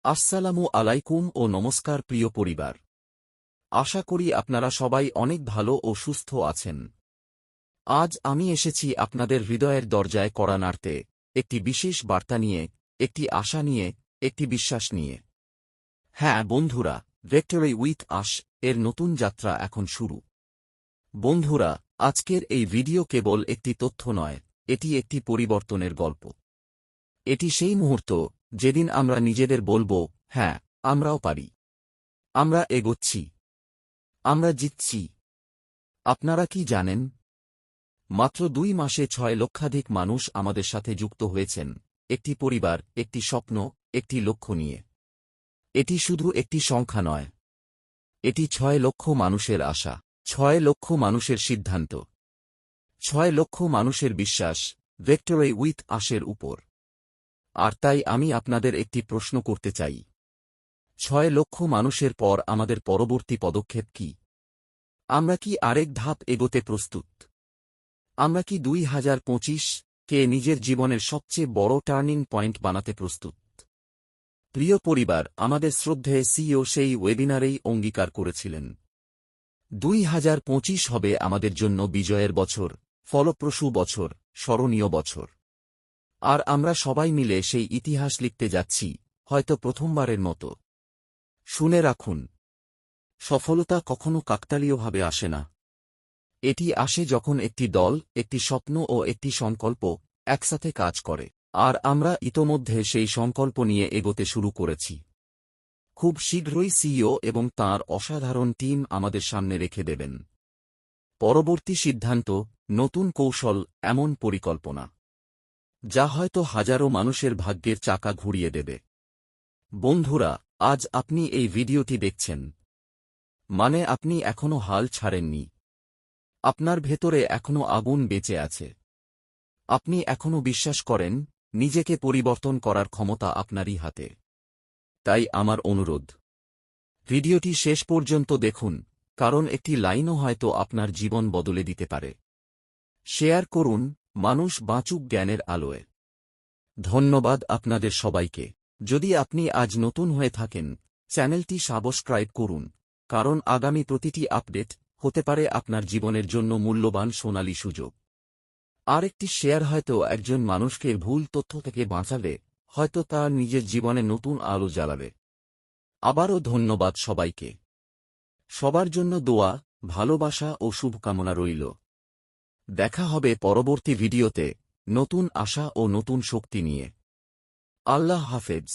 আসসালামু আলাইকুম ও নমস্কার প্রিয় পরিবার। আশা করি আপনারা সবাই অনেক ভালো ও সুস্থ আছেন। আজ আমি এসেছি আপনাদের হৃদয়ের দরজায় কড়া নাড়তে, একটি বিশেষ বার্তা নিয়ে, একটি আশা নিয়ে, একটি বিশ্বাস নিয়ে। হ্যাঁ বন্ধুরা, ভিক্টরি উইথ আশ এর নতুন যাত্রা এখন শুরু। বন্ধুরা, আজকের এই ভিডিও কেবল একটি তথ্য নয়, এটি একটি পরিবর্তনের গল্প। এটি সেই মুহূর্ত যেদিন আমরা নিজেদের বলবো, হ্যাঁ, আমরাও পারি। আমরা এগোচ্ছি। আমরা জিতছি। আপনারা কি জানেন? মাত্র 2 মাসে 6 লক্ষাধিক মানুষ আমাদের সাথে যুক্ত হয়েছেন, একটি পরিবার, একটি স্বপ্ন, একটি লক্ষ্য নিয়ে। এটি শুধু একটি সংখ্যা নয়। এটি 6 লক্ষ মানুষের আশা, 6 লক্ষ মানুষের সিদ্ধান্ত, 6 লক্ষ মানুষের বিশ্বাস, ভিক্টরি উইথ আশের উপর। আর তাই আমি আপনাদের একটি প্রশ্ন করতে চাই। 6 লক্ষ মানুষের পর আমাদের পরবর্তী পদক্ষেপ কি? আমরা কি আরেক ধাপ এগোতে প্রস্তুত? আমরা কি 2025-কে নিজের জীবনের সবচেয়ে বড় টার্নিং পয়েন্ট বানাতে প্রস্তুত? প্রিয় পরিবার, আমাদের শ্রদ্ধেয় সিইও সেই ওয়েবিনারেই অঙ্গীকার করেছিলেন, 2025 হবে আমাদের জন্য বিজয়ের বছর, ফলপ্রসূ বছর, স্মরণীয় বছর। আর আমরা সবাই মিলে সেই ইতিহাস লিখতে যাচ্ছি, হয়তো প্রথমবারের মতো। শুনে রাখুন, সফলতা কখনো কাকতালীয়ভাবে আসে না। এটি আসে যখন একটি দল, একটি স্বপ্ন ও একটি সংকল্প একসাথে কাজ করে। আর আমরা ইতোমধ্যে সেই সংকল্প নিয়ে এগোতে শুরু করেছি। খুব শীঘ্রই সিইও এবং তাঁর অসাধারণ টিম আমাদের সামনে রেখে দেবেন পরবর্তী সিদ্ধান্ত, নতুন কৌশল, এমন পরিকল্পনা যা হয়তো হাজারো মানুষের ভাগ্যের চাকা ঘুরিয়ে দেবে। বন্ধুরা, আজ আপনি এই ভিডিওটি দেখছেন, মানে আপনি এখনো হাল ছাড়েননি। আপনার ভেতরে এখনো আগুন বেঁচে আছে। আপনি এখনো বিশ্বাস করেন, নিজেকে পরিবর্তন করার ক্ষমতা আপনারই হাতে। তাই আমার অনুরোধ, ভিডিওটি শেষ পর্যন্ত দেখুন, কারণ একটি লাইনও হয়তো আপনার জীবন বদলে দিতে পারে। শেয়ার করুন, মানুষ বাঁচুক জ্ঞানের আলোয়। ধন্যবাদ আপনাদের সবাইকে। যদি আপনি আজ নতুন হয়ে থাকেন, চ্যানেলটি সাবস্ক্রাইব করুন, কারণ আগামী প্রতিটি আপডেট হতে পারে আপনার জীবনের জন্য মূল্যবান সোনালী সুযোগ। আর একটি শেয়ার হয়তো একজন মানুষকে ভুল তথ্য থেকে বাঁচাবে, হয়তো তার নিজের জীবনে নতুন আলো জ্বালাবে। আবারও ধন্যবাদ সবাইকে। সবার জন্য দোয়া, ভালোবাসা ও শুভকামনা রইল। দেখা হবে পরবর্তী ভিডিওতে, নতুন আশা ও নতুন শক্তি নিয়ে। আল্লাহ হাফেজ।